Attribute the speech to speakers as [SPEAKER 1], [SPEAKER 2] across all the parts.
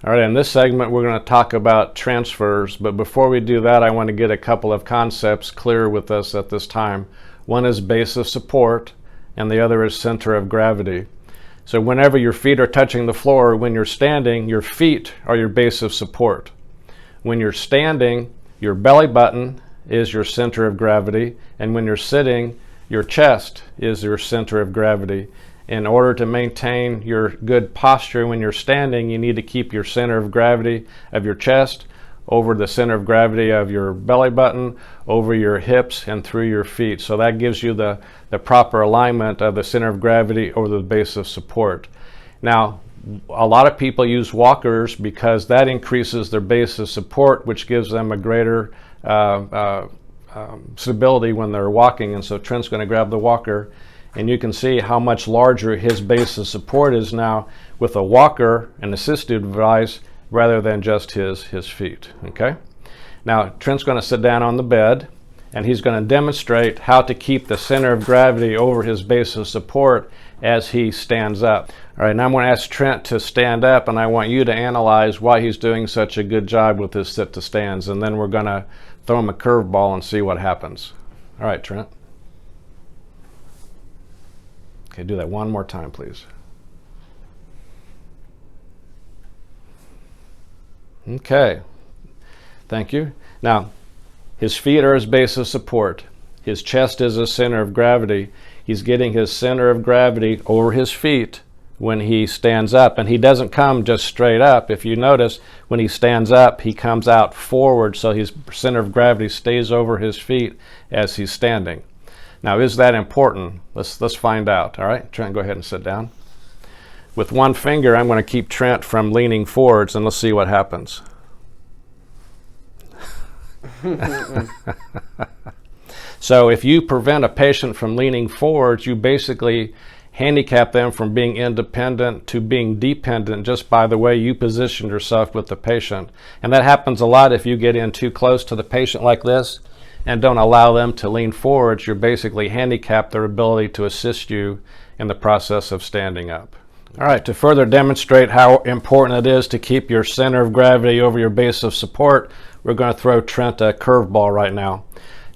[SPEAKER 1] All right, in this segment we're going to talk about transfers, but before we do that I want to get a couple of concepts clear with us at this time. One is base of support and the other is center of gravity. So whenever your feet are touching the floor, when you're standing, your feet are your base of support. When you're standing, your belly button is your center of gravity, and when you're sitting, your chest is your center of gravity. In order to maintain your good posture when you're standing, you need to keep your center of gravity of your chest over the center of gravity of your belly button, over your hips, and through your feet. So that gives you the proper alignment of the center of gravity over the base of support. Now, a lot of people use walkers because that increases their base of support, which gives them a greater stability when they're walking. And so Trent's going to grab the walker, and you can see how much larger his base of support is now with a walker, an assistive device, rather than just his feet. Okay? Now Trent's going to sit down on the bed, and he's going to demonstrate how to keep the center of gravity over his base of support as he stands up. All right, now I'm going to ask Trent to stand up, and I want you to analyze why he's doing such a good job with his sit to stands, and then we're going to throw him a curveball and see what happens. All right, Trent. Okay, do that one more time, please. Okay, thank you. Now, his feet are his base of support. His chest is his center of gravity. He's getting his center of gravity over his feet when he stands up, and he doesn't come just straight up. If you notice, when he stands up, he comes out forward, so his center of gravity stays over his feet as he's standing. Now, is that important? Let's find out. All right, Trent, go ahead and sit down. With one finger, I'm going to keep Trent from leaning forwards, and let's see what happens. So if you prevent a patient from leaning forwards, you basically handicap them from being independent to being dependent just by the way you position yourself with the patient. And that happens a lot if you get in too close to the patient like this and don't allow them to lean forwards. You're basically handicap their ability to assist you in the process of standing up. All right, to further demonstrate how important it is to keep your center of gravity over your base of support, we're going to throw Trent a curveball right now.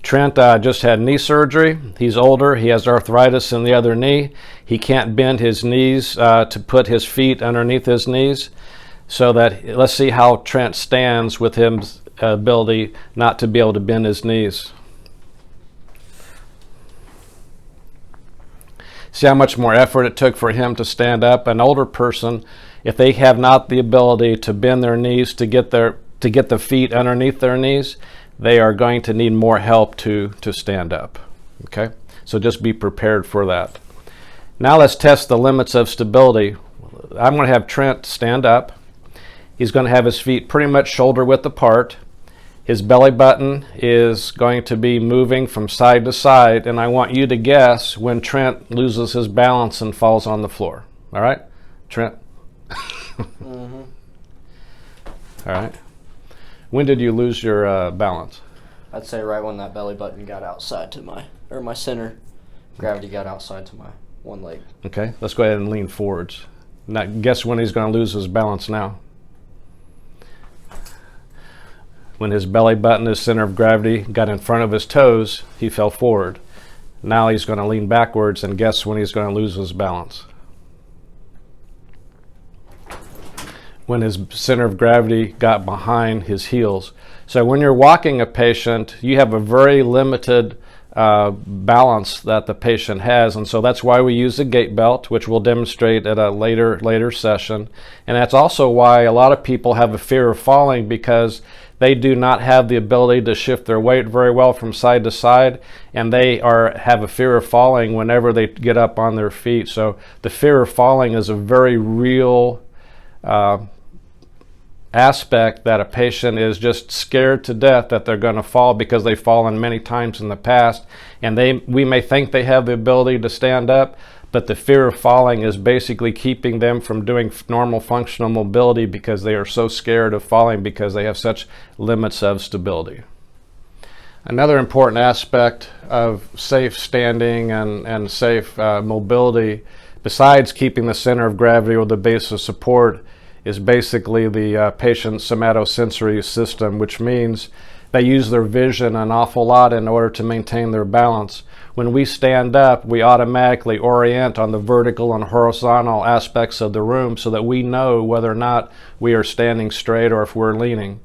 [SPEAKER 1] Trent just had knee surgery. He's older. He has arthritis in the other knee. He can't bend his knees to put his feet underneath his knees. So that, let's see how Trent stands with his ability not to be able to bend his knees. See how much more effort it took for him to stand up. An older person, if they have not the ability to bend their knees to get the feet underneath their knees, they are going to need more help to stand up. Okay? So just be prepared for that. Now let's test the limits of stability. I'm going to have Trent stand up. He's going to have his feet pretty much shoulder width apart. His belly button is going to be moving from side to side, and I want you to guess when Trent loses his balance and falls on the floor. All right? Trent? Mm-hmm. All right. When did you lose your balance?
[SPEAKER 2] I'd say right when that belly button got outside to my center gravity got outside to my one leg.
[SPEAKER 1] Okay, let's go ahead and lean forwards. Now, guess when he's going to lose his balance now? When his belly button, his center of gravity, got in front of his toes, he fell forward. Now he's going to lean backwards, and guess when he's going to lose his balance? When his center of gravity got behind his heels. So when you're walking a patient, you have a very limited balance that the patient has, and so that's why we use the gait belt, which we'll demonstrate at a later session. And that's also why a lot of people have a fear of falling, because they do not have the ability to shift their weight very well from side to side, and they have a fear of falling whenever they get up on their feet. So the fear of falling is a very real aspect, that a patient is just scared to death that they're going to fall because they've fallen many times in the past, and we may think they have the ability to stand up, but the fear of falling is basically keeping them from doing normal functional mobility because they are so scared of falling because they have such limits of stability. Another important aspect of safe standing and safe mobility, besides keeping the center of gravity or the base of support, is basically the patient's somatosensory system, which means they use their vision an awful lot in order to maintain their balance. When we stand up, we automatically orient on the vertical and horizontal aspects of the room so that we know whether or not we are standing straight or if we're leaning.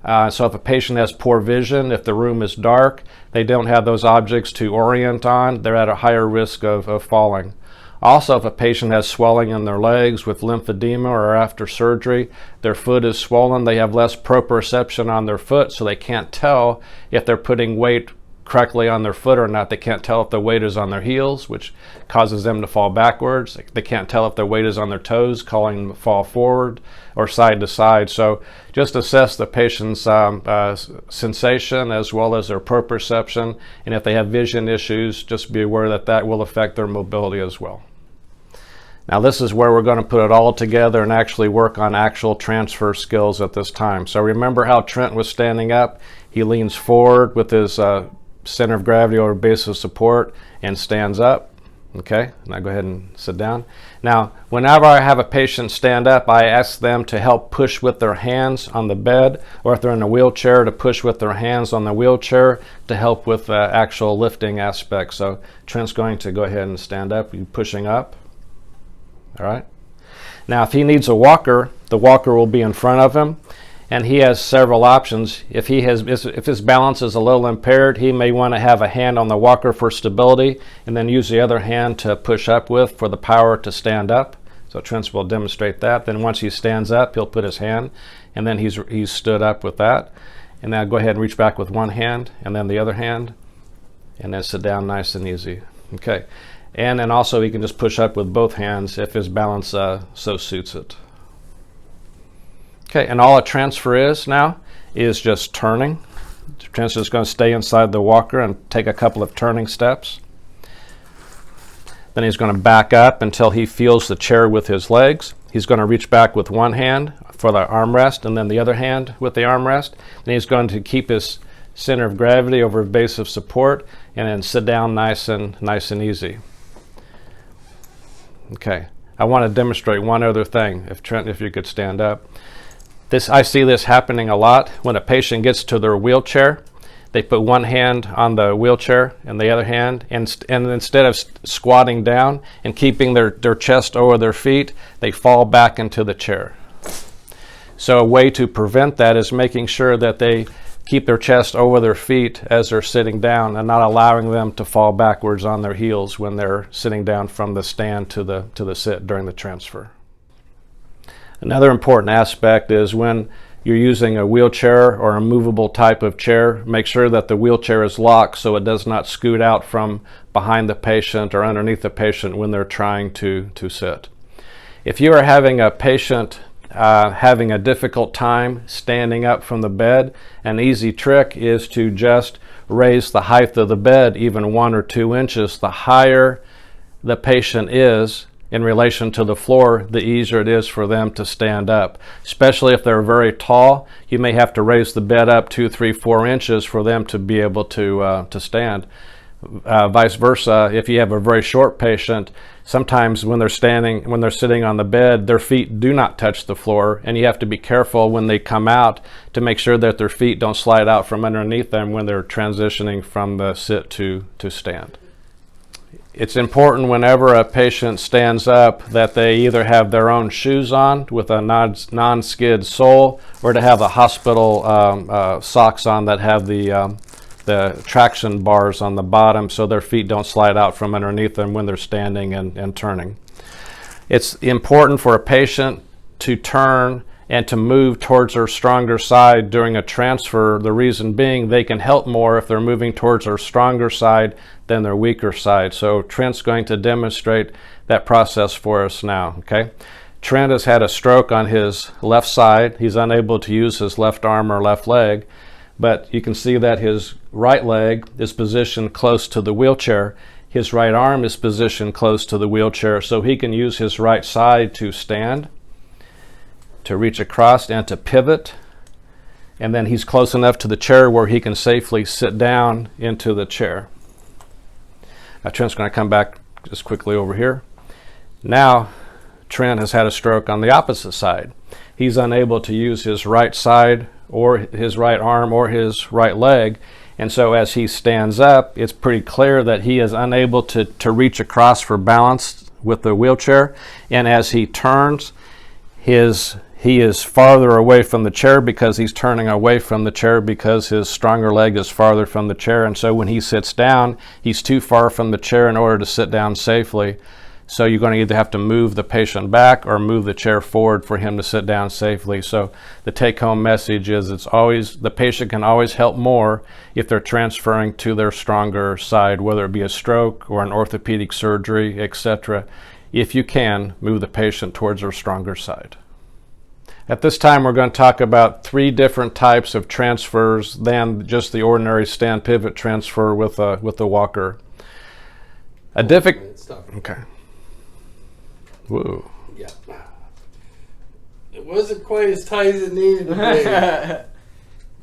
[SPEAKER 1] So if a patient has poor vision, if the room is dark, they don't have those objects to orient on, they're at a higher risk of falling. Also, if a patient has swelling in their legs with lymphedema or after surgery, their foot is swollen, they have less proprioception on their foot, so they can't tell if they're putting weight correctly on their foot or not. They can't tell if the weight is on their heels, which causes them to fall backwards. They can't tell if their weight is on their toes, causing them to fall forward or side to side. So just assess the patient's sensation as well as their proprioception, and if they have vision issues, just be aware that that will affect their mobility as well. Now this is where we're going to put it all together and actually work on actual transfer skills at this time. So remember how Trent was standing up? He leans forward with his center of gravity or base of support and stands up. Okay, now go ahead and sit down. Now, whenever I have a patient stand up, I ask them to help push with their hands on the bed, or if they're in a wheelchair, to push with their hands on the wheelchair to help with the actual lifting aspect. So Trent's going to go ahead and stand up, you pushing up. All right. Now, if he needs a walker, the walker will be in front of him, and he has several options. If his balance is a little impaired, he may want to have a hand on the walker for stability, and then use the other hand to push up with for the power to stand up. So Trent will demonstrate that. Then once he stands up, he'll put his hand, and then he's stood up with that. And now go ahead and reach back with one hand, and then the other hand, and then sit down nice and easy. Okay. And then also he can just push up with both hands if his balance so suits it. Okay, and all a transfer is now is just turning. The transfer is going to stay inside the walker and take a couple of turning steps. Then he's going to back up until he feels the chair with his legs. He's going to reach back with one hand for the armrest and then the other hand with the armrest. Then he's going to keep his center of gravity over his base of support and then sit down nice and easy. Okay, I want to demonstrate one other thing. If Trent, if you could stand up. I see this happening a lot. When a patient gets to their wheelchair, they put one hand on the wheelchair and the other hand, and instead of squatting down and keeping their chest over their feet, they fall back into the chair. So a way to prevent that is making sure that they keep their chest over their feet as they're sitting down and not allowing them to fall backwards on their heels when they're sitting down from the stand to the sit during the transfer. Another important aspect is when you're using a wheelchair or a movable type of chair, make sure that the wheelchair is locked so it does not scoot out from behind the patient or underneath the patient when they're trying to sit. If you are having a patient having a difficult time standing up from the bed, an easy trick is to just raise the height of the bed even 1 or 2 inches. The higher the patient is in relation to the floor, the easier it is for them to stand up. Especially if they're very tall, you may have to raise the bed up 2, 3, 4 inches for them to be able to stand. Vice versa, if you have a very short patient, sometimes when they're sitting on the bed, their feet do not touch the floor, and you have to be careful when they come out to make sure that their feet don't slide out from underneath them when they're transitioning from the sit to stand. It's important whenever a patient stands up that they either have their own shoes on with a non-skid sole, or to have the hospital socks on that have the traction bars on the bottom so their feet don't slide out from underneath them when they're standing and turning. It's important for a patient to turn and to move towards their stronger side during a transfer. The reason being, they can help more if they're moving towards their stronger side than their weaker side. So Trent's going to demonstrate that process for us now. Okay, Trent has had a stroke on his left side. He's unable to use his left arm or left leg, but you can see that his right leg is positioned close to the wheelchair. His right arm is positioned close to the wheelchair, so he can use his right side to stand, to reach across, and to pivot. And then he's close enough to the chair where he can safely sit down into the chair. Now Trent's going to come back just quickly over here. Now Trent has had a stroke on the opposite side. he's unable to use his right side or his right arm or his right leg. And so as he stands up, it's pretty clear that he is unable to reach across for balance with the wheelchair. And as he turns, he is farther away from the chair because he's turning away from the chair because his stronger leg is farther from the chair. And so when he sits down, he's too far from the chair in order to sit down safely. So you're going to either have to move the patient back or move the chair forward for him to sit down safely. So the take-home message is the patient can always help more if they're transferring to their stronger side, whether it be a stroke or an orthopedic surgery, etc. If you can, move the patient towards their stronger side. At this time, we're going to talk about 3 different types of transfers than just the ordinary stand pivot transfer with a walker. Okay. Whoa.
[SPEAKER 3] Yeah. It wasn't quite as tight as it needed to be.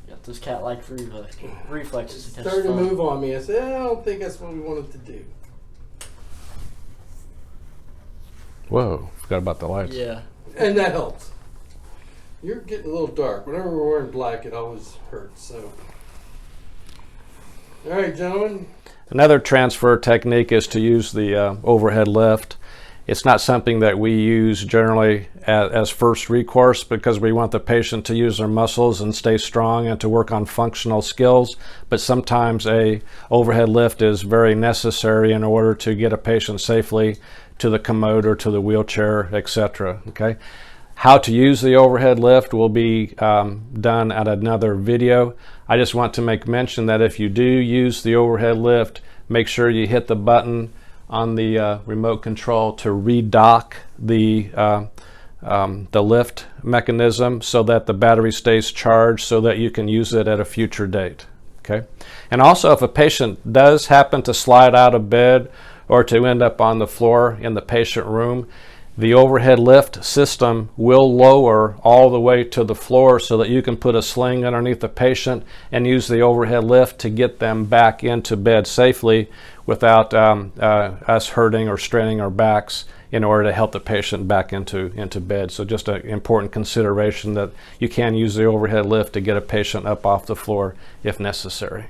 [SPEAKER 2] Got those cat-like reflexes.
[SPEAKER 3] It started to move on me. I said, I don't think that's what we wanted to do.
[SPEAKER 1] Whoa, forgot about the lights.
[SPEAKER 2] Yeah.
[SPEAKER 3] And that helps. You're getting a little dark. Whenever we're wearing black, it always hurts. So, all right, gentlemen.
[SPEAKER 1] Another transfer technique is to use the overhead lift. It's not something that we use generally as first recourse because we want the patient to use their muscles and stay strong and to work on functional skills. But sometimes a overhead lift is very necessary in order to get a patient safely to the commode or to the wheelchair, etc. Okay. How to use the overhead lift will be done at another video. I just want to make mention that if you do use the overhead lift, make sure you hit the button on the remote control to redock the lift mechanism so that the battery stays charged so that you can use it at a future date. Okay. And also, if a patient does happen to slide out of bed or to end up on the floor in the patient room, the overhead lift system will lower all the way to the floor so that you can put a sling underneath the patient and use the overhead lift to get them back into bed safely without us hurting or straining our backs in order to help the patient back into bed. So just an important consideration that you can use the overhead lift to get a patient up off the floor if necessary.